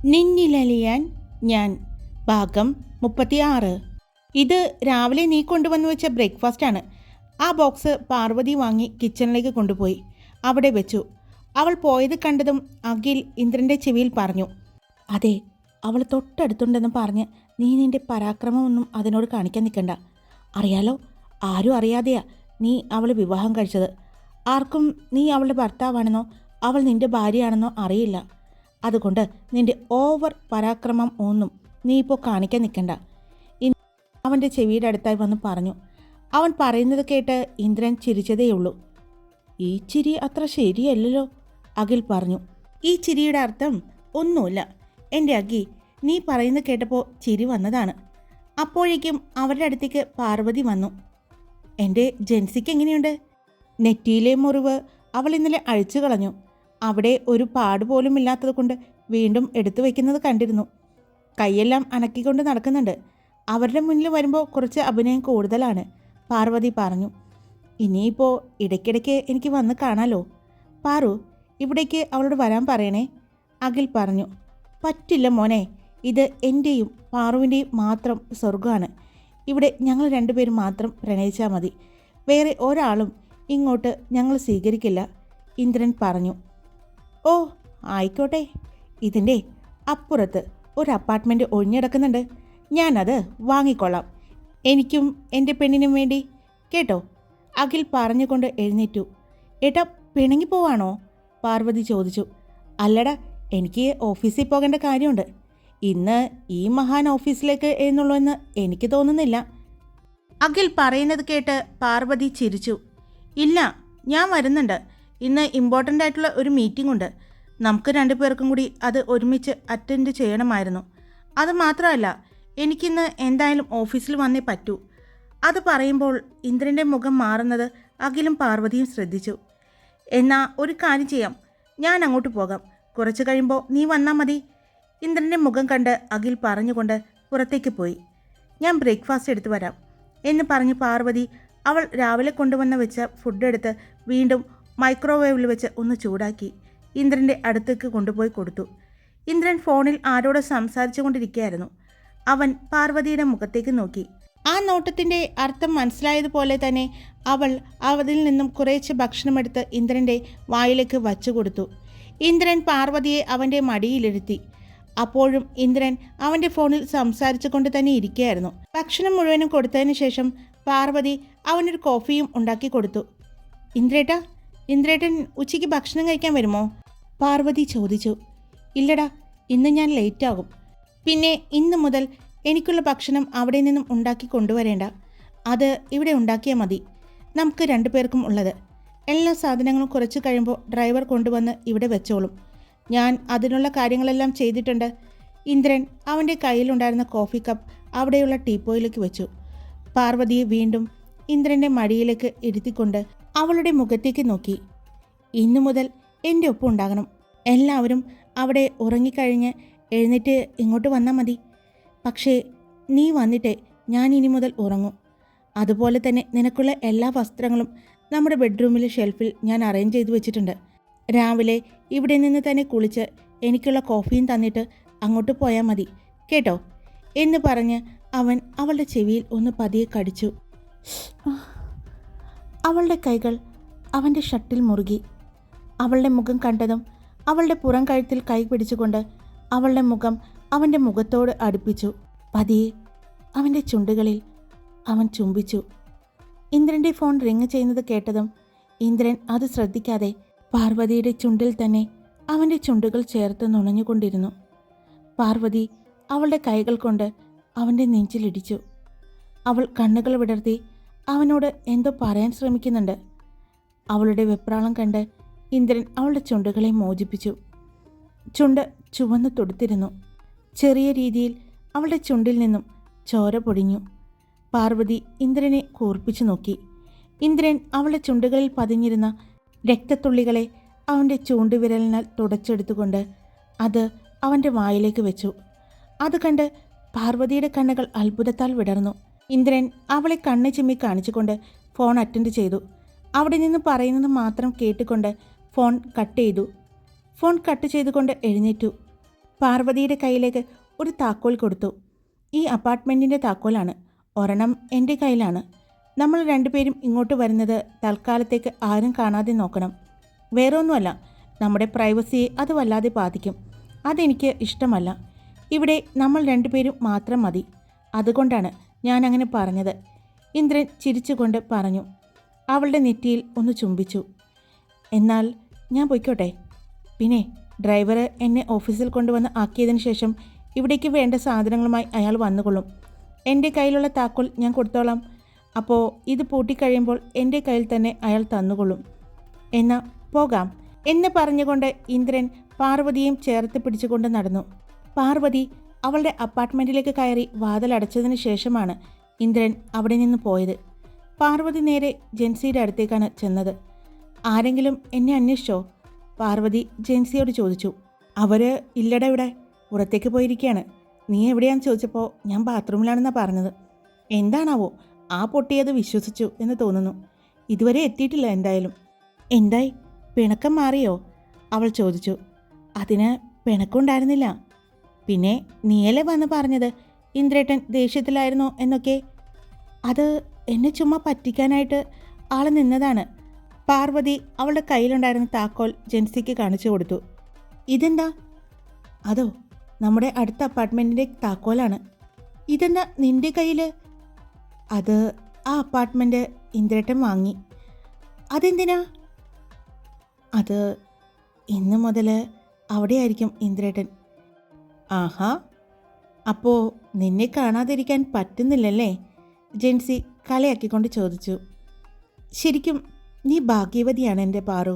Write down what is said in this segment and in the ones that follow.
നിന്നിലലിയാൻ ഞാൻ ഭാഗം 36. ഇത് രാവിലെ നീ കൊണ്ടുവന്നു വെച്ച ബ്രേക്ക്ഫാസ്റ്റാണ്. ആ ബോക്സ് പാർവതി വാങ്ങി കിച്ചണിലേക്ക് കൊണ്ടുപോയി അവിടെ വെച്ചു. അവൾ പോയത് കണ്ടതും അഖിൽ ഇന്ദ്രൻ്റെ ചെവിയിൽ പറഞ്ഞു, അതെ, അവൾ തൊട്ടടുത്തുണ്ടെന്ന് പറഞ്ഞ് നീ നിൻ്റെ പരാക്രമമൊന്നും അതിനോട് കാണിക്കാൻ നിൽക്കണ്ട. അറിയാലോ, ആരും അറിയാതെയാ നീ അവൾ വിവാഹം കഴിച്ചത്. ആർക്കും നീ അവളുടെ ഭർത്താവാണെന്നോ അവൾ നിൻ്റെ ഭാര്യയാണെന്നോ അറിയില്ല. അതുകൊണ്ട് നിൻ്റെ ഓവർ പരാക്രമം ഒന്നും നീ ഇപ്പോൾ കാണിക്കാൻ നിൽക്കണ്ട. അവൻ്റെ ചെവിയുടെ അടുത്തായി വന്ന് പറഞ്ഞു. അവൻ പറയുന്നത് കേട്ട് ഇന്ദ്രൻ ചിരിച്ചതേയുള്ളൂ. ഈ ചിരി അത്ര ശരിയല്ലല്ലോ, അഖിൽ പറഞ്ഞു. ഈ ചിരിയുടെ അർത്ഥം ഒന്നുമില്ല എൻ്റെ അഖി, നീ പറയുന്നത് കേട്ടപ്പോൾ ചിരി വന്നതാണ്. അപ്പോഴേക്കും അവരുടെ അടുത്തേക്ക് പാർവതി വന്നു. എൻ്റെ ജെൻസിക്ക് എങ്ങനെയുണ്ട്? നെറ്റിയിലെ മുറിവ് അവൾ ഇന്നലെ അഴിച്ചു കളഞ്ഞു. അവിടെ ഒരു പാട് പോലും ഇല്ലാത്തത് കൊണ്ട് വീണ്ടും എടുത്തു വയ്ക്കുന്നത് കണ്ടിരുന്നു. കൈയെല്ലാം അനക്കിക്കൊണ്ട് നടക്കുന്നുണ്ട്. അവരുടെ മുന്നിൽ വരുമ്പോൾ കുറച്ച് അഭിനയം കൂടുതലാണ്, പാർവതി പറഞ്ഞു. ഇനിയിപ്പോൾ ഇടയ്ക്കിടയ്ക്ക് എനിക്ക് വന്ന് കാണാലോ. പാറു, ഇവിടേക്ക് അവളോട് വരാൻ പറയണേ, അഖിൽ പറഞ്ഞു. പറ്റില്ല മോനെ, ഇത് എൻ്റെയും പാറുവിൻ്റെയും മാത്രം സ്വർഗമാണ്. ഇവിടെ ഞങ്ങൾ രണ്ടുപേരും മാത്രം പ്രണയിച്ചാൽ മതി. വേറെ ഒരാളും ഇങ്ങോട്ട് ഞങ്ങൾ സ്വീകരിക്കില്ല, ഇന്ദ്രൻ പറഞ്ഞു. ഓ ആയിക്കോട്ടെ, ഇതിൻ്റെ അപ്പുറത്ത് ഒരു അപ്പാർട്ട്മെൻറ്റ് ഒഴിഞ്ഞിടക്കുന്നുണ്ട്. ഞാനത് വാങ്ങിക്കൊള്ളാം, എനിക്കും എൻ്റെ പെണ്ണിനും വേണ്ടി, കേട്ടോ, അഖിൽ പറഞ്ഞുകൊണ്ട് എഴുന്നേറ്റു. ഏട്ടാ, പിണങ്ങി പോവാണോ? പാർവതി ചോദിച്ചു. അല്ലടാ, എനിക്ക് ഓഫീസിൽ പോകേണ്ട കാര്യമുണ്ട്. ഇന്ന് ഈ മഹാൻ ഓഫീസിലേക്ക് എഴുന്നള്ളൂ എന്ന് എനിക്ക് തോന്നുന്നില്ല. അഖിൽ പറയുന്നത് കേട്ട് പാർവതി ചിരിച്ചു. ഇല്ല, ഞാൻ വരുന്നുണ്ട്. ഇന്ന് ഇമ്പോർട്ടൻ്റ് ആയിട്ടുള്ള ഒരു മീറ്റിംഗ് ഉണ്ട്. നമുക്ക് രണ്ടുപേർക്കും കൂടി അത് ഒരുമിച്ച് അറ്റൻഡ് ചെയ്യണമായിരുന്നു. അത് മാത്രമല്ല, എനിക്കിന്ന് എന്തായാലും ഓഫീസിൽ വന്നേ പറ്റൂ. അത് പറയുമ്പോൾ ഇന്ദ്രൻ്റെ മുഖം മാറുന്നത് അഖിലും പാർവതിയും ശ്രദ്ധിച്ചു. എന്നാൽ ഒരു കാര്യം ചെയ്യാം, ഞാൻ അങ്ങോട്ട് പോകാം. കുറച്ച് കഴിയുമ്പോൾ നീ വന്നാൽ മതി, ഇന്ദ്രൻ്റെ മുഖം കണ്ട് അഖിൽ പറഞ്ഞുകൊണ്ട് പുറത്തേക്ക് പോയി. ഞാൻ ബ്രേക്ക്ഫാസ്റ്റ് എടുത്തു വരാം എന്ന് പറഞ്ഞ് പാർവതി അവൾ രാവിലെ കൊണ്ടുവന്ന് വെച്ച ഫുഡ് എടുത്ത് വീണ്ടും മൈക്രോവേവിൽ വെച്ച് ഒന്ന് ചൂടാക്കി ഇന്ദ്രൻ്റെ അടുത്തേക്ക് കൊണ്ടുപോയി കൊടുത്തു. ഇന്ദ്രൻ ഫോണിൽ ആരോട് സംസാരിച്ചു കൊണ്ടിരിക്കുകയായിരുന്നു. അവൻ പാർവതിയുടെ മുഖത്തേക്ക് നോക്കി. ആ നോട്ടത്തിൻ്റെ അർത്ഥം മനസ്സിലായതുപോലെ തന്നെ അവൾ അതിൽ നിന്നും കുറേശ്ശെ ഭക്ഷണമെടുത്ത് ഇന്ദ്രൻ്റെ വായിലേക്ക് വച്ചു കൊടുത്തു. ഇന്ദ്രൻ പാർവതിയെ അവൻ്റെ മടിയിലിരുത്തി. അപ്പോഴും ഇന്ദ്രൻ അവൻ്റെ ഫോണിൽ സംസാരിച്ചു കൊണ്ട് തന്നെ ഇരിക്കുകയായിരുന്നു. ഭക്ഷണം മുഴുവനും കൊടുത്തതിന് ശേഷം പാർവതി അവനൊരു കോഫിയും ഉണ്ടാക്കി കൊടുത്തു. ഇന്ദ്രേട്ടൻ ഉച്ചയ്ക്ക് ഭക്ഷണം കഴിക്കാൻ വരുമോ? പാർവതി ചോദിച്ചു. ഇല്ലടാ, ഇന്ന് ഞാൻ ലേറ്റാകും. പിന്നെ ഇന്ന് മുതൽ എനിക്കുള്ള ഭക്ഷണം അവിടെ നിന്നും ഉണ്ടാക്കി കൊണ്ടുവരേണ്ട. അത് ഇവിടെ ഉണ്ടാക്കിയാൽ മതി, നമുക്ക് രണ്ടുപേർക്കും ഉള്ളത്. എല്ലാ സാധനങ്ങളും കുറച്ച് കഴിയുമ്പോൾ ഡ്രൈവർ കൊണ്ടുവന്ന് ഇവിടെ വെച്ചോളും. ഞാൻ അതിനുള്ള കാര്യങ്ങളെല്ലാം ചെയ്തിട്ടുണ്ട്. ഇന്ദ്രൻ അവൻ്റെ കയ്യിലുണ്ടായിരുന്ന കോഫി കപ്പ് അവിടെയുള്ള ടീപ്പോയിലേക്ക് വെച്ചു. പാർവതിയെ വീണ്ടും ഇന്ദ്രൻ്റെ മടിയിലേക്ക് ഇരുത്തിക്കൊണ്ട് അവളുടെ മുഖത്തേക്ക് നോക്കി. ഇന്നു മുതൽ എൻ്റെ ഒപ്പം ഉണ്ടാകണം. എല്ലാവരും അവിടെ ഉറങ്ങിക്കഴിഞ്ഞ് എഴുന്നേറ്റ് ഇങ്ങോട്ട് വന്നാൽ മതി. പക്ഷേ നീ വന്നിട്ടേ ഞാൻ ഇനി മുതൽ ഉറങ്ങും. അതുപോലെ തന്നെ നിനക്കുള്ള എല്ലാ വസ്ത്രങ്ങളും നമ്മുടെ ബെഡ്റൂമിലെ ഷെൽഫിൽ ഞാൻ അറേഞ്ച് ചെയ്തു വെച്ചിട്ടുണ്ട്. രാവിലെ ഇവിടെ നിന്ന് തന്നെ കുളിച്ച് എനിക്കുള്ള കോഫിയും തന്നിട്ട് അങ്ങോട്ട് പോയാൽ മതി, കേട്ടോ എന്ന് പറഞ്ഞ് അവൻ അവളുടെ ചെവിയിൽ ഒന്ന് പതിയെ കടിച്ചു. അവളുടെ കൈകൾ അവൻ്റെ ഷർട്ടിൽ മുറുകി. അവളുടെ മുഖം കണ്ടതും അവളുടെ പുറം കഴുത്തിൽ കൈ പിടിച്ചുകൊണ്ട് അവളുടെ മുഖം അവൻ്റെ മുഖത്തോട് അടുപ്പിച്ചു. പതിയെ അവൻ്റെ ചുണ്ടുകളിൽ അവൻ ചുംബിച്ചു. ഇന്ദ്രൻ്റെ ഫോൺ റിങ് ചെയ്യുന്നത് കേട്ടതും ഇന്ദ്രൻ അത് ശ്രദ്ധിക്കാതെ പാർവതിയുടെ ചുണ്ടിൽ തന്നെ അവൻ്റെ ചുണ്ടുകൾ ചേർത്ത് നുണഞ്ഞുകൊണ്ടിരുന്നു. പാർവതി അവളുടെ കൈകൾ കൊണ്ട് അവൻ്റെ നെഞ്ചിലിടിച്ചു. അവൾ കണ്ണുകൾ വിടർത്തി അവനോട് എന്തോ പറയാൻ ശ്രമിക്കുന്നുണ്ട്. അവളുടെ വെപ്രാളം കണ്ട് ഇന്ദ്രൻ അവളുടെ ചുണ്ടുകളെ മോചിപ്പിച്ചു. ചുണ്ട് ചുവന്ന് തുടുത്തിരുന്നു. ചെറിയ രീതിയിൽ അവളുടെ ചുണ്ടിൽ നിന്നും ചോര പൊടിഞ്ഞു. പാർവതി ഇന്ദ്രനെ കൂർപ്പിച്ചു നോക്കി. ഇന്ദ്രൻ അവളുടെ ചുണ്ടുകളിൽ പതിഞ്ഞിരുന്ന രക്തത്തുള്ളികളെ അവൻ്റെ ചൂണ്ടുവിരലിനാൽ തുടച്ചെടുത്തുകൊണ്ട് അത് അവൻ്റെ വായിലേക്ക് വെച്ചു. അത് കണ്ട് പാർവതിയുടെ കണ്ണുകൾ അത്ഭുതത്താൽ വിടർന്നു. ഇന്ദ്രൻ അവളെ കണ്ണ് ചിമ്മി കാണിച്ചുകൊണ്ട് ഫോൺ അറ്റൻഡ് ചെയ്തു. അവിടെ നിന്ന് പറയുന്നത് മാത്രം കേട്ടുകൊണ്ട് ഫോൺ കട്ട് ചെയ്തു. ഫോൺ കട്ട് ചെയ്തുകൊണ്ട് എഴുന്നേറ്റു. പാർവതിയുടെ കയ്യിലേക്ക് ഒരു താക്കോൽ കൊടുത്തു. ഈ അപ്പാർട്ട്മെൻറ്റിൻ്റെ താക്കോലാണ്. ഒരെണ്ണം എൻ്റെ കയ്യിലാണ്. നമ്മൾ രണ്ടുപേരും ഇങ്ങോട്ട് വരുന്നത് തൽക്കാലത്തേക്ക് ആരും കാണാതെ നോക്കണം. വേറെ ഒന്നുമല്ല, നമ്മുടെ പ്രൈവസിയെ അത് വല്ലാതെ ബാധിക്കും. അതെനിക്ക് ഇഷ്ടമല്ല. ഇവിടെ നമ്മൾ രണ്ടുപേരും മാത്രം മതി. അതുകൊണ്ടാണ് ഞാൻ അങ്ങനെ പറഞ്ഞത്. ഇന്ദ്രൻ ചിരിച്ചുകൊണ്ട് പറഞ്ഞു. അവളുടെ നെറ്റിയിൽ ഒന്ന് ചുംബിച്ചു. എന്നാൽ ഞാൻ പൊയ്ക്കോട്ടെ? പിന്നെ ഡ്രൈവർ എന്നെ ഓഫീസിൽ കൊണ്ടുവന്ന് ആക്കിയതിന് ശേഷം ഇവിടേക്ക് വേണ്ട സാധനങ്ങളുമായി അയാൾ വന്നുകൊള്ളും. എൻ്റെ കയ്യിലുള്ള താക്കോൽ ഞാൻ കൊടുത്തോളാം. അപ്പോൾ ഇത് പൂട്ടിക്കഴിയുമ്പോൾ എൻ്റെ കയ്യിൽ തന്നെ അയാൾ തന്നുകൊള്ളും. എന്നാ പോകാം എന്ന് പറഞ്ഞുകൊണ്ട് ഇന്ദ്രൻ പാർവതിയും ചേർത്ത് പിടിച്ചുകൊണ്ട് നടന്നു. പാർവതി അവളുടെ അപ്പാർട്ട്മെൻറ്റിലേക്ക് കയറി വാതിലടച്ചതിന് ശേഷമാണ് ഇന്ദ്രൻ അവിടെ നിന്ന് പോയത്. പാർവതി നേരെ ജെൻസിയുടെ അടുത്തേക്കാണ് ചെന്നത്. ആരെങ്കിലും എന്നെ അന്വേഷിച്ചോ? പാർവതി ജെൻസിയോട് ചോദിച്ചു. അവർ ഇല്ലട, ഇവിടെ പുറത്തേക്ക് പോയിരിക്കുകയാണ്. നീ എവിടെയാണെന്ന് ചോദിച്ചപ്പോൾ ഞാൻ ബാത്റൂമിലാണെന്നാണ് പറഞ്ഞത്. എന്താണാവോ, ആ പൊട്ടിയത് വിശ്വസിച്ചു എന്ന് തോന്നുന്നു. ഇതുവരെ എത്തിയിട്ടില്ല. എന്തായി, പിണക്കം മാറിയോ? അവൾ ചോദിച്ചു. അതിന് പിണക്കമുണ്ടായിരുന്നില്ല. പിന്നെ നീയല്ലേ വന്ന് പറഞ്ഞത് ഇന്ദ്രേട്ടൻ ദേഷ്യത്തിലായിരുന്നോ എന്നൊക്കെ? അത് എന്നെ ചുമ്മാ പറ്റിക്കാനായിട്ട് ആൾ നിന്നതാണ്. പാർവതി അവളുടെ കയ്യിലുണ്ടായിരുന്ന താക്കോൽ ജെൻസിക്ക് കാണിച്ചു കൊടുത്തു. ഇതെന്താ? അതോ, നമ്മുടെ അടുത്ത അപ്പാർട്ട്മെൻറ്റിൻ്റെ താക്കോലാണ്. ഇതെന്താ നിൻ്റെ കയ്യിൽ? അത് ആ അപ്പാർട്ട്മെൻറ്റ് ഇന്ദ്രേട്ടൻ വാങ്ങി. അതെന്തിനാ? അത് ഇന്ന് മുതൽ അവിടെയായിരിക്കും ഇന്ദ്രേട്ടൻ. ആഹാ, അപ്പോൾ നിന്നെ കാണാതിരിക്കാൻ പറ്റുന്നില്ലല്ലേ? ജെൻസി കളിയാക്കിക്കൊണ്ട് ചോദിച്ചു. ശരിക്കും നീ ഭാഗ്യവതിയാണ് എൻ്റെ പാറു.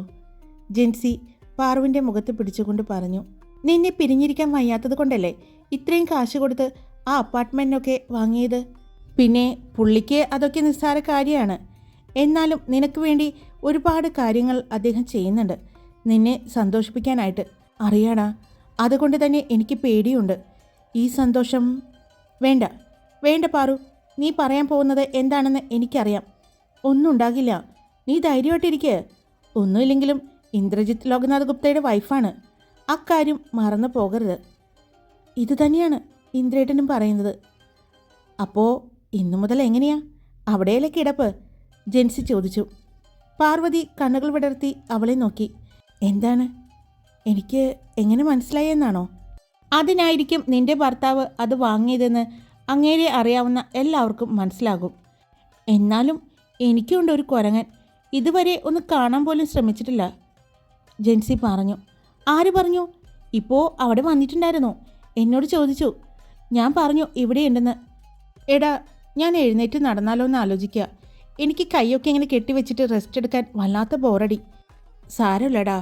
ജെൻസി പാറുവിൻ്റെ മുഖത്ത് പിടിച്ചുകൊണ്ട് പറഞ്ഞു. നിന്നെ പിരിഞ്ഞിരിക്കാൻ വയ്യാത്തത് കൊണ്ടല്ലേ ഇത്രയും കാശ് കൊടുത്ത് ആ അപ്പാർട്ട്മെൻറ്റിനൊക്കെ വാങ്ങിയത്? പിന്നെ പുള്ളിക്ക് അതൊക്കെ നിസ്സാര കാര്യമാണ്. എന്നാലും നിനക്ക് വേണ്ടി ഒരുപാട് കാര്യങ്ങൾ അദ്ദേഹം ചെയ്യുന്നുണ്ട് നിന്നെ സന്തോഷിപ്പിക്കാനായിട്ട്. അറിയാടാ, അതുകൊണ്ട് തന്നെ എനിക്ക് പേടിയുണ്ട്. ഈ സന്തോഷം വേണ്ട വേണ്ട പാറു, നീ പറയാൻ പോകുന്നത് എന്താണെന്ന് എനിക്കറിയാം. ഒന്നും ഉണ്ടാകില്ല. നീ ധൈര്യമായിട്ടിരിക്കുക. ഒന്നുമില്ലെങ്കിലും ഇന്ദ്രജിത്ത് ലോകനാഥ് ഗുപ്തയുടെ വൈഫാണ്. അക്കാര്യം മറന്നു പോകരുത്. ഇത് തന്നെയാണ് ഇന്ദ്രേട്ടനും പറയുന്നത്. അപ്പോൾ ഇന്നു മുതൽ എങ്ങനെയാ അവിടെയല്ലേ കിടപ്പ്? ജെൻസി ചോദിച്ചു. പാർവതി കണ്ണുകൾ വിടർത്തി അവളെ നോക്കി. എന്താണ്? എനിക്ക് എങ്ങനെ മനസ്സിലായെന്നാണോ? അതിനായിരിക്കും നിന്റെ ഭർത്താവ് അത് വാങ്ങിയതെന്ന് അങ്ങേരെ അറിയാവുന്ന എല്ലാവർക്കും മനസ്സിലാകും. എന്നാലും എനിക്കുണ്ട് ഒരു കുരങ്ങൻ. ഇതുവരെ ഒന്ന് കാണാൻ പോലും ശ്രമിച്ചിട്ടില്ല. ജെൻസി പറഞ്ഞു. ആര് പറഞ്ഞു? ഇപ്പോൾ അവിടെ വന്നിട്ടുണ്ടായിരുന്നു. എന്നോട് ചോദിച്ചു. ഞാൻ പറഞ്ഞു ഇവിടെയുണ്ടെന്ന്. എടാ, ഞാൻ എഴുന്നേറ്റ് നടന്നാലോ എന്ന് ആലോചിക്കുക. എനിക്ക് കൈയൊക്കെ ഇങ്ങനെ കെട്ടിവെച്ചിട്ട് റെസ്റ്റ് എടുക്കാൻ വല്ലാത്ത ബോറടി. സാരമില്ലടാ,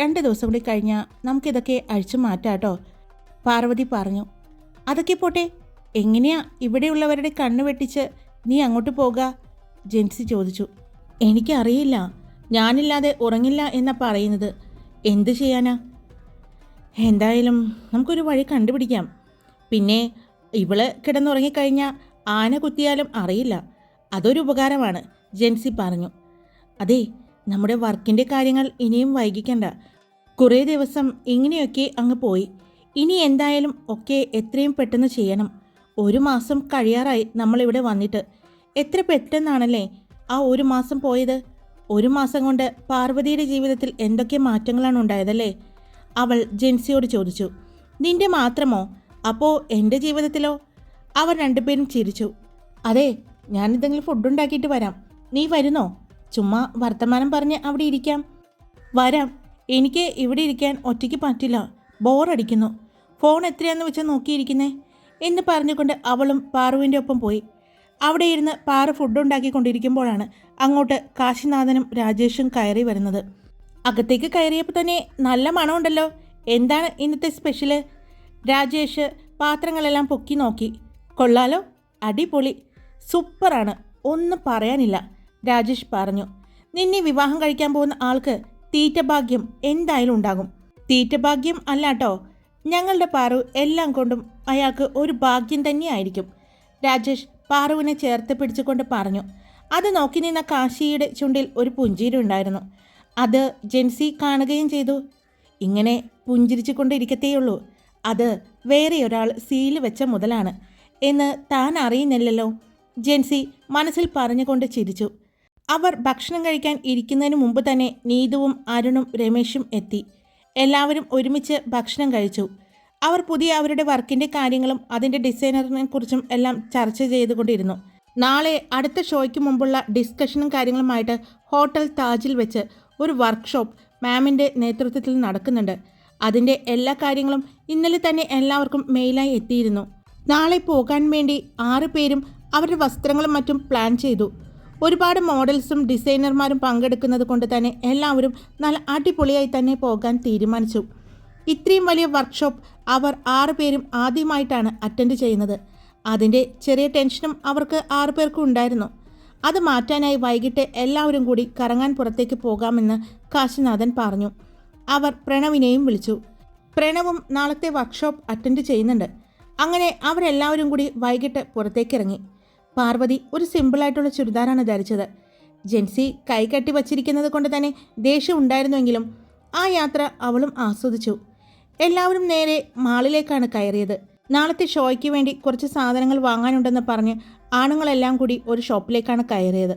2 ദിവസം കൂടി കഴിഞ്ഞാൽ നമുക്കിതൊക്കെ അഴിച്ചു മാറ്റാം കേട്ടോ, പാർവതി പറഞ്ഞു. അതൊക്കെ പോട്ടെ, എങ്ങനെയാ ഇവിടെയുള്ളവരുടെ കണ്ണ് വെട്ടിച്ച് നീ അങ്ങോട്ട് പോകുക? ജെൻസി ചോദിച്ചു. എനിക്കറിയില്ല. ഞാനില്ലാതെ ഉറങ്ങില്ല എന്നാ പറയുന്നത്. എന്ത് ചെയ്യാനാ? എന്തായാലും നമുക്കൊരു വഴി കണ്ടുപിടിക്കാം. പിന്നെ ഇവള് കിടന്നുറങ്ങിക്കഴിഞ്ഞാൽ ആന കുത്തിയാലും അറിയില്ല. അതൊരു ഉപകാരമാണ്, ജെൻസി പറഞ്ഞു. അതെ, നമ്മുടെ വർക്കിൻ്റെ കാര്യങ്ങൾ ഇനിയും വൈകിക്കണ്ട. കുറേ ദിവസം ഇങ്ങനെയൊക്കെ അങ്ങ് പോയി. ഇനി എന്തായാലും ഒക്കെ എത്രയും പെട്ടെന്ന് ചെയ്യണം. 1 മാസം കഴിയാറായി നമ്മളിവിടെ വന്നിട്ട്. എത്ര പെട്ടെന്നാണല്ലേ ആ 1 മാസം പോയത്. 1 മാസം കൊണ്ട് പാർവതിയുടെ ജീവിതത്തിൽ എന്തൊക്കെ മാറ്റങ്ങളാണ് ഉണ്ടായതല്ലേ? അവൾ ജെൻസിയോട് ചോദിച്ചു. നിന്റെ മാത്രമോ? അപ്പോൾ എൻ്റെ ജീവിതത്തിലോ? അവർ രണ്ടുപേരും ചിരിച്ചു. അതെ, ഞാനെന്തെങ്കിലും ഫുഡ് ഉണ്ടാക്കിയിട്ട് വരാം. നീ വരുന്നോ? ചുമ്മാ വർത്തമാനം പറഞ്ഞ് അവിടെ ഇരിക്കാം. വരാം. എനിക്ക് ഇവിടെ ഇരിക്കാൻ ഒറ്റയ്ക്ക് പറ്റില്ല. ബോറടിക്കുന്നു. ഫോൺ എത്രയാണെന്ന് വെച്ചാൽ നോക്കിയിരിക്കുന്നേ എന്ന് പറഞ്ഞുകൊണ്ട് അവളും പാറുവിൻ്റെ ഒപ്പം പോയി. അവിടെ ഇരുന്ന് പാറു ഫുഡ് ഉണ്ടാക്കിക്കൊണ്ടിരിക്കുമ്പോഴാണ് അങ്ങോട്ട് കാശിനാഥനും രാജേഷും കയറി വരുന്നത്. അകത്തേക്ക് കയറിയപ്പോൾ തന്നെ നല്ല മണമുണ്ടല്ലോ. എന്താണ് ഇന്നത്തെ സ്പെഷ്യല്? രാജേഷ് പാത്രങ്ങളെല്ലാം പൊക്കി നോക്കി. കൊള്ളാലോ, അടിപൊളി, സൂപ്പറാണ്, ഒന്നും പറയാനില്ല, രാജേഷ് പറഞ്ഞു. നിന്നെ വിവാഹം കഴിക്കാൻ പോകുന്ന ആൾക്ക് തീറ്റഭാഗ്യം എന്തായാലും ഉണ്ടാകും. തീറ്റഭാഗ്യം അല്ലാട്ടോ, ഞങ്ങളുടെ പാറു എല്ലാം കൊണ്ടും അയാൾക്ക് ഒരു ഭാഗ്യം തന്നെയായിരിക്കും, രാജേഷ് പാറുവിനെ ചേർത്ത് പിടിച്ചുകൊണ്ട് പറഞ്ഞു. അത് നോക്കി നിന്ന കാശിയുടെ ചുണ്ടിൽ ഒരു പുഞ്ചിരി ഉണ്ടായിരുന്നു. അത് ജെൻസി കാണുകയും ചെയ്തു. ഇങ്ങനെ പുഞ്ചിരിച്ചു കൊണ്ടിരിക്കത്തേയുള്ളൂ, അത് വേറെ ഒരാൾ സീല് വെച്ച മുതലാണ് എന്ന് താൻ അറിയുന്നില്ലല്ലോ, ജെൻസി മനസ്സിൽ പറഞ്ഞുകൊണ്ട് ചിരിച്ചു. അവർ ഭക്ഷണം കഴിക്കാൻ ഇരിക്കുന്നതിന് മുമ്പ് തന്നെ നീതുവും അരുണും രമേശും എത്തി. എല്ലാവരും ഒരുമിച്ച് ഭക്ഷണം കഴിച്ചു. അവർ പുതിയ അവരുടെ വർക്കിൻ്റെ കാര്യങ്ങളും അതിൻ്റെ ഡിസൈനറിനെ കുറിച്ചും എല്ലാം ചർച്ച ചെയ്തുകൊണ്ടിരുന്നു. നാളെ അടുത്ത ഷോയ്ക്ക് മുമ്പുള്ള ഡിസ്കഷനും കാര്യങ്ങളുമായിട്ട് ഹോട്ടൽ താജിൽ വെച്ച് ഒരു വർക്ക്ഷോപ്പ് മാമിൻ്റെ നേതൃത്വത്തിൽ നടക്കുന്നുണ്ട്. അതിൻ്റെ എല്ലാ കാര്യങ്ങളും ഇന്നലെ തന്നെ എല്ലാവർക്കും മെയിലായി എത്തിയിരുന്നു. നാളെ പോകാൻ വേണ്ടി 6 പേരും അവരുടെ വസ്ത്രങ്ങളും മറ്റും പ്ലാൻ ചെയ്തു. ഒരുപാട് മോഡൽസും ഡിസൈനർമാരും പങ്കെടുക്കുന്നത് കൊണ്ട് തന്നെ എല്ലാവരും നല്ല അടിപൊളിയായി തന്നെ പോകാൻ തീരുമാനിച്ചു. ഇത്രയും വലിയ വർക്ക്ഷോപ്പ് അവർ 6 പേരും ആദ്യമായിട്ടാണ് അറ്റൻഡ് ചെയ്യുന്നത്. അതിൻ്റെ ചെറിയ ടെൻഷനും അവർക്ക് 6 പേർക്കും ഉണ്ടായിരുന്നു. അത് മാറ്റാനായി വൈകിട്ട് എല്ലാവരും കൂടി കറങ്ങാൻ പുറത്തേക്ക് പോകാമെന്ന് കാശിനാഥൻ പറഞ്ഞു. അവർ പ്രണവിനെയും വിളിച്ചു. പ്രണവും നാളത്തെ വർക്ക്ഷോപ്പ് അറ്റൻഡ് ചെയ്യുന്നുണ്ട്. അങ്ങനെ അവരെല്ലാവരും കൂടി വൈകിട്ട് പുറത്തേക്ക് ഇറങ്ങി. പാർവതി ഒരു സിമ്പിളായിട്ടുള്ള ചുരിദാറാണ് ധരിച്ചത്. ജെൻസി കൈ കെട്ടി വച്ചിരിക്കുന്നത് കൊണ്ട് തന്നെ ദേഷ്യം ഉണ്ടായിരുന്നുവെങ്കിലും ആ യാത്ര അവളും ആസ്വദിച്ചു. എല്ലാവരും നേരെ മാളിലേക്കാണ് കയറിയത്. നാളത്തെ ഷോയ്ക്ക് വേണ്ടി കുറച്ച് സാധനങ്ങൾ വാങ്ങാനുണ്ടെന്ന് പറഞ്ഞ് ആണുങ്ങളെല്ലാം കൂടി ഒരു ഷോപ്പിലേക്കാണ് കയറിയത്.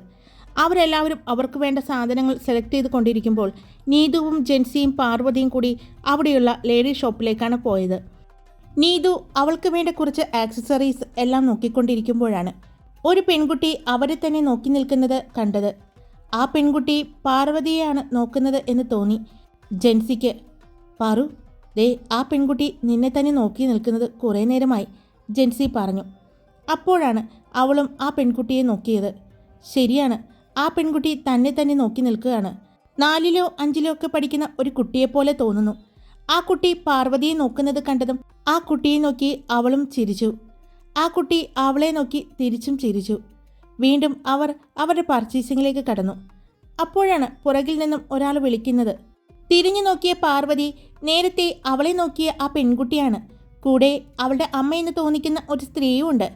അവരെല്ലാവരും അവർക്ക് വേണ്ട സാധനങ്ങൾ സെലക്ട് ചെയ്ത് കൊണ്ടിരിക്കുമ്പോൾ നീതുവും ജെൻസിയും പാർവതിയും കൂടി അവിടെയുള്ള ലേഡി ഷോപ്പിലേക്കാണ് പോയത്. നീതു അവൾക്ക് വേണ്ട കുറച്ച് ആക്സസറീസ് എല്ലാം നോക്കിക്കൊണ്ടിരിക്കുമ്പോഴാണ് ഒരു പെൺകുട്ടി അവരെ തന്നെ നോക്കി നിൽക്കുന്നത് കണ്ടത്. ആ പെൺകുട്ടി പാർവതിയെയാണ് നോക്കുന്നത് എന്ന് തോന്നി ജെൻസിക്ക്. പാറു, ദേ ആ പെൺകുട്ടി നിന്നെ തന്നെ നോക്കി നിൽക്കുന്നത് കുറേ നേരമായി, ജെൻസി പറഞ്ഞു. അപ്പോഴാണ് അവളും ആ പെൺകുട്ടിയെ നോക്കിയത്. ശരിയാണ്, ആ പെൺകുട്ടി തന്നെ നോക്കി നിൽക്കുകയാണ്. 4ലോ 5ലോ ഒക്കെ പഠിക്കുന്ന ഒരു കുട്ടിയെപ്പോലെ തോന്നുന്നു. ആ കുട്ടി പാർവതിയെ നോക്കുന്നത് കണ്ടതും ആ കുട്ടിയെ നോക്കി അവളും ചിരിച്ചു. ആ കുട്ടി അവളെ നോക്കി തിരിച്ചും ചിരിച്ചു. വീണ്ടും അവർ അവരുടെ പർച്ചേസിങ്ങിലേക്ക് കടന്നു. അപ്പോഴാണ് പുറകിൽ നിന്നും ഒരാൾ വിളിക്കുന്നത്. തിരിഞ്ഞു നോക്കിയ പാർവതി നേരത്തെ അവളെ നോക്കിയ ആ പെൺകുട്ടിയാണ്. കൂടെ അവളുടെ അമ്മയെന്ന് തോന്നിക്കുന്ന ഒരു സ്ത്രീയും ഉണ്ട്.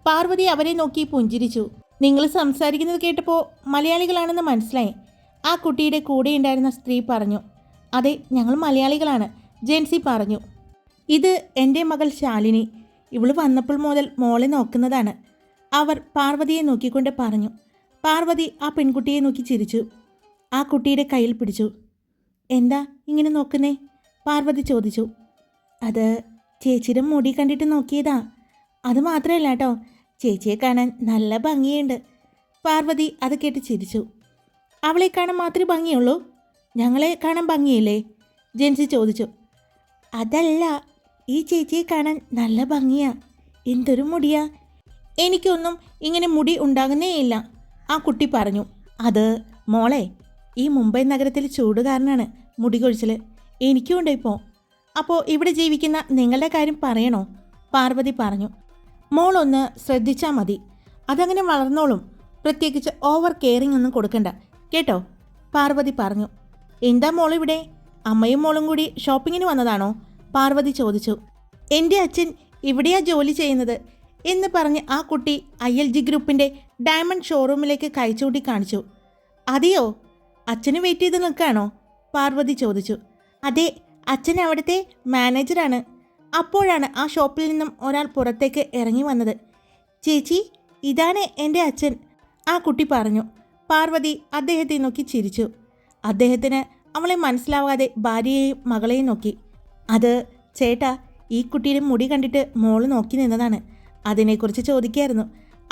പാർവതി അവരെ നോക്കി പുഞ്ചിരിച്ചു. നിങ്ങൾ സംസാരിക്കുന്നത് കേട്ടപ്പോൾ മലയാളികളാണെന്ന് മനസ്സിലായി, ആ കുട്ടിയുടെ കൂടെ ഉണ്ടായിരുന്ന സ്ത്രീ പറഞ്ഞു. അതെ, ഞങ്ങൾ മലയാളികളാണ്, ജെൻസി പറഞ്ഞു. ഇത് എൻ്റെ മകൾ ശാലിനി. ഇവൾ വന്നപ്പോൾ മുതൽ മോളെ നോക്കുന്നതാണ്, അവർ പാർവതിയെ നോക്കിക്കൊണ്ട് പറഞ്ഞു. പാർവതി ആ പെൺകുട്ടിയെ നോക്കി ചിരിച്ചു. ആ കുട്ടിയുടെ കയ്യിൽ പിടിച്ചു. എന്താ ഇങ്ങനെ നോക്കുന്നേ? പാർവതി ചോദിച്ചു. അത് ചേച്ചിയുടെ മുടി കണ്ടിട്ട് നോക്കിയതാ. അത് മാത്രമല്ല കേട്ടോ, ചേച്ചിയെ കാണാൻ നല്ല ഭംഗിയുണ്ട്. പാർവതി അത് കേട്ട് ചിരിച്ചു. അവളെ കാണാൻ മാത്രമേ ഭംഗിയുള്ളൂ, ഞങ്ങളെ കാണാൻ ഭംഗിയില്ലേ? ജെൻസി ചോദിച്ചു. അതല്ല, ഈ ചേച്ചിയെ കാണാൻ നല്ല ഭംഗിയാ. എന്തൊരു മുടിയാ. എനിക്കൊന്നും ഇങ്ങനെ മുടി ഉണ്ടാകുന്നേയില്ല, ആ കുട്ടി പറഞ്ഞു. അത് മോളെ, ഈ മുംബൈ നഗരത്തിൽ ചൂട് കാരണമാണ് മുടി കൊഴിച്ചിൽ. എനിക്കുണ്ട് ഇപ്പോൾ. അപ്പോൾ ഇവിടെ ജീവിക്കുന്ന നിങ്ങളുടെ കാര്യം പറയണോ? പാർവതി പറഞ്ഞു. മോളൊന്ന് ശ്രദ്ധിച്ചാൽ മതി, അതങ്ങനെ വളർന്നോളും. പ്രത്യേകിച്ച് ഓവർ കെയറിങ് ഒന്നും കൊടുക്കണ്ട കേട്ടോ, പാർവതി പറഞ്ഞു. എന്താ മോളിവിടെ? അമ്മയും മോളും കൂടി ഷോപ്പിങ്ങിന് വന്നതാണോ? പാർവതി ചോദിച്ചു. എൻ്റെ അച്ഛൻ ഇവിടെയാ ജോലി ചെയ്യുന്നത് എന്ന് പറഞ്ഞ് ആ കുട്ടി ILG ഗ്രൂപ്പിൻ്റെ ഡയമണ്ട് ഷോറൂമിലേക്ക് കൈ ചൂണ്ടി കാണിച്ചു. അതെയോ, അച്ഛന് വെയിറ്റ് ചെയ്ത് നിൽക്കുകയാണോ? പാർവതി ചോദിച്ചു. അതെ, അച്ഛൻ അവിടുത്തെ മാനേജറാണ്. അപ്പോഴാണ് ആ ഷോപ്പിൽ നിന്നും ഒരാൾ പുറത്തേക്ക് ഇറങ്ങി വന്നത്. ചേച്ചി, ഇതാണ് എൻ്റെ അച്ഛൻ, ആ കുട്ടി പറഞ്ഞു. പാർവതി അദ്ദേഹത്തെ നോക്കി ചിരിച്ചു. അദ്ദേഹത്തിന് അവളെ മനസ്സിലാവാതെ ഭാര്യയെയും മകളെയും നോക്കി. അത് ചേട്ടാ, ഈ കുട്ടിയുടെ മുടി കണ്ടിട്ട് മോള് നോക്കി നിന്നതാണ്, അതിനെക്കുറിച്ച് ചോദിക്കായിരുന്നു,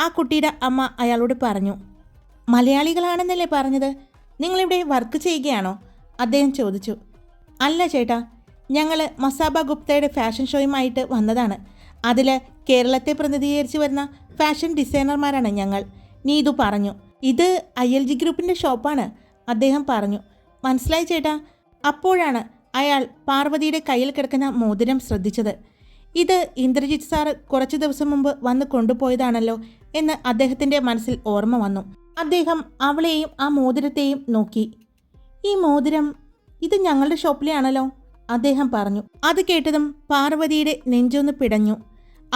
ആ കുട്ടിയുടെ അമ്മ അയാളോട് പറഞ്ഞു. മലയാളികളാണെന്നല്ലേ പറഞ്ഞത്? നിങ്ങളിവിടെ വർക്ക് ചെയ്യുകയാണോ? അദ്ദേഹം ചോദിച്ചു. അല്ല ചേട്ടാ, ഞങ്ങൾ മസാബ ഗുപ്തയുടെ ഫാഷൻ ഷോയുമായിട്ട് വന്നതാണ്. അതിൽ കേരളത്തെ പ്രതിനിധീകരിച്ച് വരുന്ന ഫാഷൻ ഡിസൈനർമാരാണ് ഞങ്ങൾ, നീതു പറഞ്ഞു. ഇത് ILG ഗ്രൂപ്പിൻ്റെ ഷോപ്പാണ്, അദ്ദേഹം പറഞ്ഞു. മനസ്സിലായി ചേട്ടാ. അപ്പോഴാണ് അയാൾ പാർവതിയുടെ കയ്യിൽ കിടക്കുന്ന മോതിരം ശ്രദ്ധിച്ചത്. ഇത് ഇന്ദ്രജിത്ത് സാറ് കുറച്ച് ദിവസം മുമ്പ് വന്ന് കൊണ്ടുപോയതാണല്ലോ എന്ന് അദ്ദേഹത്തിൻ്റെ മനസ്സിൽ ഓർമ്മ വന്നു. അദ്ദേഹം അവളെയും ആ മോതിരത്തെയും നോക്കി. ഈ മോതിരം ഇത് ഞങ്ങളുടെ ഷോപ്പിലെയാണല്ലോ, അദ്ദേഹം പറഞ്ഞു. അത് കേട്ടതും പാർവതിയുടെ നെഞ്ചൊന്ന് പിടഞ്ഞു.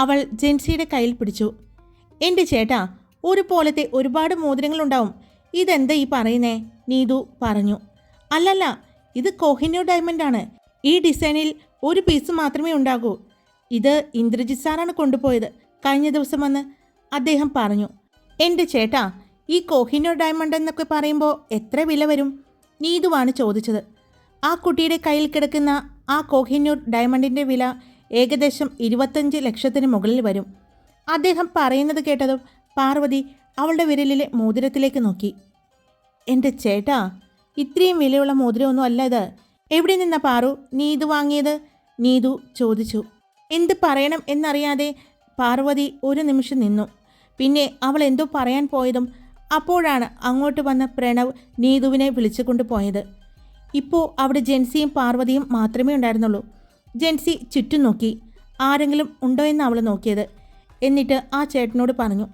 അവൾ ജെൻസിയുടെ കയ്യിൽ പിടിച്ചു. എൻ്റെ ചേട്ടാ, ഒരു പോലത്തെ ഒരുപാട് മോതിരങ്ങളുണ്ടാവും, ഇതെന്താ ഈ പറയുന്നേ? നീതു പറഞ്ഞു. അല്ലല്ല, ഇത് കോഹിനൂർ ഡയമണ്ടാണ്. ഈ ഡിസൈനിൽ ഒരു പീസ് മാത്രമേ ഉണ്ടാകൂ. ഇത് ഇന്ദ്രജിത്ത് സാറാണ് കൊണ്ടുപോയത്, കഴിഞ്ഞ ദിവസം വന്ന് അദ്ദേഹം പറഞ്ഞു. എൻ്റെ ചേട്ടാ, ഈ കോഹിനൂർ ഡയമണ്ട് എന്നൊക്കെ പറയുമ്പോൾ എത്ര വില വരും? നീതുവാണ് ചോദിച്ചത്. ആ കുട്ടിയുടെ കയ്യിൽ കിടക്കുന്ന ആ കോഹിനൂർ ഡയമണ്ടിൻ്റെ വില ഏകദേശം 25 ലക്ഷത്തിന് മുകളിൽ വരും. അദ്ദേഹം പറയുന്നത് കേട്ടതും പാർവതി അവളുടെ വിരലിലെ മോതിരത്തിലേക്ക് നോക്കി. എൻ്റെ ചേട്ടാ, ഇത്രയും വിലയുള്ള മോതിരമൊന്നും അല്ല ഇത്. എവിടെ നിന്നാ പാറു നീ ഇത് വാങ്ങിയത്? നീതു ചോദിച്ചു. എന്ത് പറയണം എന്നറിയാതെ പാർവതി ഒരു നിമിഷം നിന്നു. പിന്നെ അവൾ എന്തോ പറയാൻ പോയതും അപ്പോഴാണ് അങ്ങോട്ട് വന്ന പ്രണവ് നീതുവിനെ വിളിച്ചുകൊണ്ട് പോയത്. ഇപ്പോൾ അവിടെ ജെൻസിയും പാർവതിയും മാത്രമേ ഉണ്ടായിരുന്നുള്ളൂ. ജെൻസി ചുറ്റും നോക്കി, ആരെങ്കിലും ഉണ്ടോ എന്ന് അവൾ നോക്കിയത്. എന്നിട്ട് ആ ചേട്ടനോട് പറഞ്ഞു,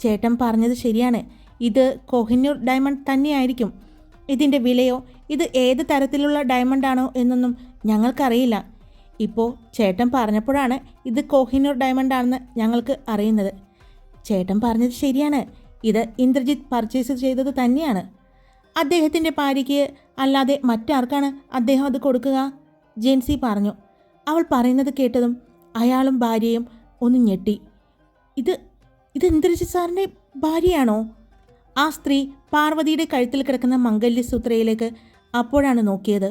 ചേട്ടൻ പറഞ്ഞത് ശരിയാണ്, ഇത് കോഹിനൂർ ഡയമണ്ട് തന്നെയായിരിക്കും. ഇതിൻ്റെ വിലയോ ഇത് ഏത് തരത്തിലുള്ള ഡയമണ്ടാണോ എന്നൊന്നും ഞങ്ങൾക്കറിയില്ല. ഇപ്പോൾ ചേട്ടൻ പറഞ്ഞപ്പോഴാണ് ഇത് കോഹിനൂർ ഡയമണ്ടാണെന്ന് ഞങ്ങൾക്ക് അറിയുന്നത്. ചേട്ടൻ പറഞ്ഞത് ശരിയാണ്, ഇത് ഇന്ദ്രജിത്ത് പർച്ചേസ് ചെയ്തത് തന്നെയാണ്. അദ്ദേഹത്തിൻ്റെ ഭാര്യയ്ക്ക് അല്ലാതെ മറ്റാർക്കാണ് അദ്ദേഹം അത് കൊടുക്കുക? ജെൻസി പറഞ്ഞു. അവൾ പറയുന്നത് കേട്ടതും അയാളും ഭാര്യയും ഒന്ന് ഞെട്ടി. ഇത് ഇന്ദ്രജിത്ത് സാറിൻ്റെ ഭാര്യയാണോ? ആ സ്ത്രീ പാർവതിയുടെ കഴുത്തിൽ കിടക്കുന്ന മംഗല്യസൂത്രയിലേക്ക് അപ്പോഴാണ് നോക്കിയത്.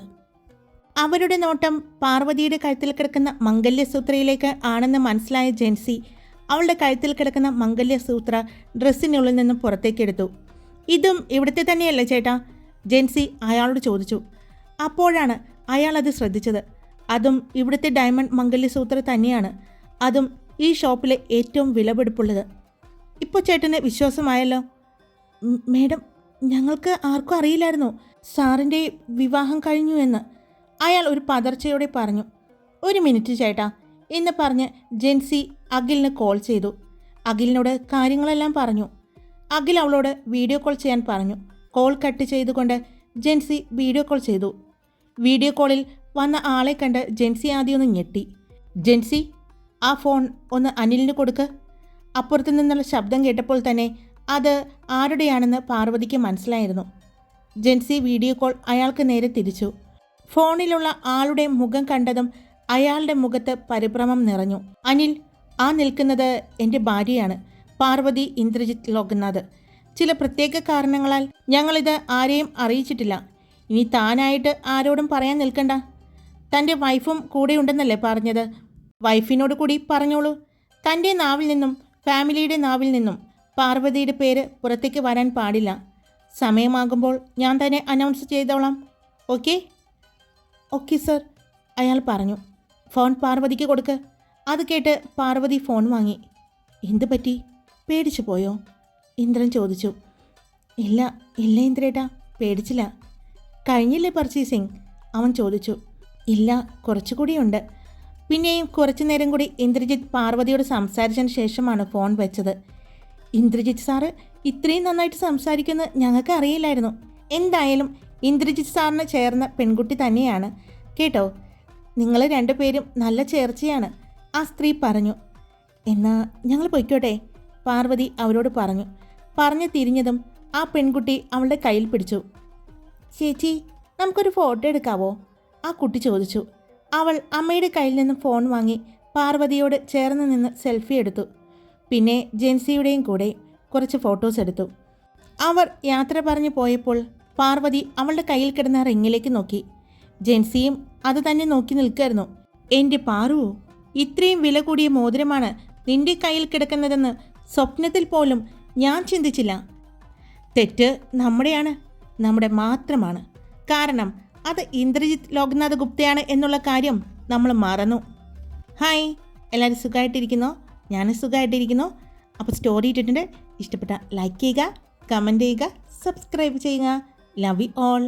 അവരുടെ നോട്ടം പാർവതിയുടെ കഴുത്തിൽ കിടക്കുന്ന മംഗല്യസൂത്രയിലേക്ക് ആണെന്ന് മനസ്സിലായ ജെൻസി അവളുടെ കഴുത്തിൽ കിടക്കുന്ന മംഗല്യസൂത്ര ഡ്രസ്സിനുള്ളിൽ നിന്നും പുറത്തേക്കെടുത്തു. ഇതും ഇവിടുത്തെ തന്നെയല്ലേ ചേട്ടാ? ജെൻസി അയാളോട് ചോദിച്ചു. അപ്പോഴാണ് അയാൾ അത് ശ്രദ്ധിച്ചത്. അതും ഇവിടുത്തെ ഡയമണ്ട് മംഗല്യസൂത്ര തന്നെയാണ്. അതും ഈ ഷോപ്പിലെ ഏറ്റവും വിലപിടിപ്പുള്ളത്. ഇപ്പോൾ ചേട്ടന് വിശ്വാസമായല്ലോ? മേഡം, ഞങ്ങൾക്ക് ആർക്കും അറിയില്ലായിരുന്നു സാറിൻ്റെ വിവാഹം കഴിഞ്ഞു എന്ന് അയാൾ ഒരു പതർച്ചയോടെ പറഞ്ഞു. ഒരു മിനിറ്റ് ചേട്ടാ എന്ന് പറഞ്ഞ് ജെൻസി അഖിലിന് കോൾ ചെയ്തു. അഖിലിനോട് കാര്യങ്ങളെല്ലാം പറഞ്ഞു. അഖിൽ അവളോട് വീഡിയോ കോൾ ചെയ്യാൻ പറഞ്ഞു. കോൾ കട്ട് ചെയ്തുകൊണ്ട് ജെൻസി വീഡിയോ കോൾ ചെയ്തു. വീഡിയോ കോളിൽ വന്ന ആളെ കണ്ട് ജെൻസി ആദ്യം ഒന്ന് ഞെട്ടി. ജെൻസി, ആ ഫോൺ ഒന്ന് അനിലിന് കൊടുക്ക്. അപ്പുറത്തു നിന്നുള്ള ശബ്ദം കേട്ടപ്പോൾ തന്നെ അത് ആരുടെയാണെന്ന് പാർവതിക്ക് മനസ്സിലായിരുന്നു. ജെൻസി വീഡിയോ കോൾ അയാൾക്ക് നേരെ തിരിച്ചു. ഫോണിലുള്ള ആളുടെ മുഖം കണ്ടതും അയാളുടെ മുഖത്ത് പരിഭ്രമം നിറഞ്ഞു. അനിൽ, ആ നിൽക്കുന്നത് എൻ്റെ ഭാര്യയാണ്, പാർവതി ഇന്ദ്രജിത്ത് ലോകനാഥ്. ചില പ്രത്യേക കാരണങ്ങളാൽ ഞങ്ങളിത് ആരെയും അറിയിച്ചിട്ടില്ല. ഇനി താനായിട്ട് ആരോടും പറയാൻ നിൽക്കണ്ട. തൻ്റെ വൈഫും കൂടെയുണ്ടെന്നല്ലേ പറഞ്ഞത്? വൈഫിനോട് കൂടി പറഞ്ഞോളൂ. തൻ്റെ നാവിൽ നിന്നും ഫാമിലിയുടെ നാവിൽ നിന്നും പാർവതിയുടെ പേര് പുറത്തേക്ക് വരാൻ പാടില്ല. സമയമാകുമ്പോൾ ഞാൻ തന്നെ അനൗൺസ് ചെയ്തോളാം. ഓക്കെ? ഓക്കെ സർ, അയാൾ പറഞ്ഞു. ഫോൺ പാർവതിക്ക് കൊടുക്ക്. അത് കേട്ട് പാർവതി ഫോൺ വാങ്ങി. എന്തു പറ്റി? പേടിച്ചു പോയോ? ഇന്ദ്രൻ ചോദിച്ചു. ഇല്ല ഇന്ദ്രേട്ടാ, പേടിച്ചില്ല. കഴിഞ്ഞില്ലേ പർച്ചേസിങ്? അവൻ ചോദിച്ചു. ഇല്ല, കുറച്ചുകൂടിയുണ്ട്. പിന്നെയും കുറച്ചു നേരം കൂടി ഇന്ദ്രജിത്ത് പാർവതിയോട് സംസാരിച്ചതിന് ശേഷമാണ് ഫോൺ വെച്ചത്. ഇന്ദ്രജിത്ത് സാറ് ഇത്രയും നന്നായിട്ട് സംസാരിക്കുമെന്ന് ഞങ്ങൾക്ക് അറിയില്ലായിരുന്നു. എന്തായാലും ഇന്ദ്രജിത്ത് സാറിന് ചേർന്ന പെൺകുട്ടി തന്നെയാണ് കേട്ടോ. നിങ്ങൾ രണ്ടുപേരും നല്ല ചേർച്ചയാണ്, ആ സ്ത്രീ പറഞ്ഞു. എന്നാ ഞങ്ങൾ പൊയ്ക്കോട്ടെ, പാർവതി അവരോട് പറഞ്ഞു. പറഞ്ഞു തിരിഞ്ഞതും ആ പെൺകുട്ടി അവളുടെ കയ്യിൽ പിടിച്ചു. ചേച്ചി, നമുക്കൊരു ഫോട്ടോ എടുക്കാവോ? ആ കുട്ടി ചോദിച്ചു. അവൾ അമ്മയുടെ കയ്യിൽ നിന്നും ഫോൺ വാങ്ങി പാർവതിയോട് ചേർന്ന് നിന്ന് സെൽഫി എടുത്തു. പിന്നെ ജെൻസിയുടെയും കൂടെ കുറച്ച് ഫോട്ടോസ് എടുത്തു. അവർ യാത്ര പറഞ്ഞു പോയപ്പോൾ പാർവതി അവളുടെ കയ്യിൽ കിടന്ന റിങ്ങിലേക്ക് നോക്കി. ജെൻസിയും അത് തന്നെ നോക്കി നിൽക്കായിരുന്നു. എൻ്റെ പാറു, ഇത്രയും വില കൂടിയ മോതിരമാണ് നിന്റെ കയ്യിൽ കിടക്കുന്നതെന്ന് സ്വപ്നത്തിൽ പോലും ഞാൻ ചിന്തിച്ചില്ല. തെറ്റ് നമ്മുടെയാണ്, നമ്മുടെ മാത്രമാണ്. കാരണം അത് ഇന്ദ്രജിത്ത് ലോകനാഥ് ഗുപ്തയാണ് എന്നുള്ള കാര്യം നമ്മൾ മറന്നു. ഹായ്, എല്ലാവരും സുഖമായിട്ടിരിക്കുന്നോ? ഞാൻ സുഖമായിട്ടിരിക്കുന്നു. അപ്പോൾ സ്റ്റോറി ഇട്ടിട്ടുണ്ട്. ഇഷ്ടപ്പെട്ട ലൈക്ക് ചെയ്യുക, കമൻറ്റ് ചെയ്യുക, സബ്സ്ക്രൈബ് ചെയ്യുക. Love you all.